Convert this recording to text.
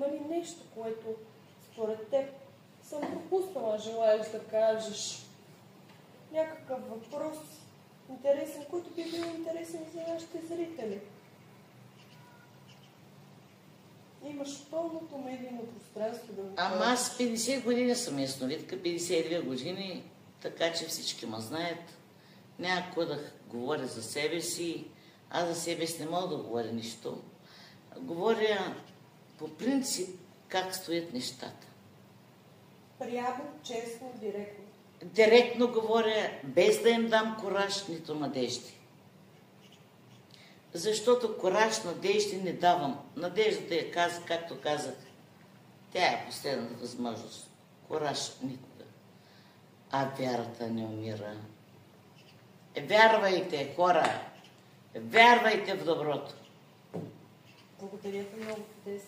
Има ли нещо, което според теб съм пропуснала, желаеш да кажеш? Някакъв въпрос интересен, който би бил интересен и за нашите зрители. Имаш пълното медийно пространство да го кажеш. Ама аз 50 години съм ясновидка, 52 години, така че всички ме знаят. Няма какво да говоря за себе си. Аз за себе си не мога да говоря нищо. Говоря по принцип как стоят нещата. Прямо, честно, директно. Директно говоря, без да им дам кораж, нито надежди. Защото кораж, надежди не давам. Надеждата е, както казах, тя е последната възможност. Кораж никога. А вярата не умира. Вярвайте, хора! Вярвайте в доброто! Благодаря ви много, Дес.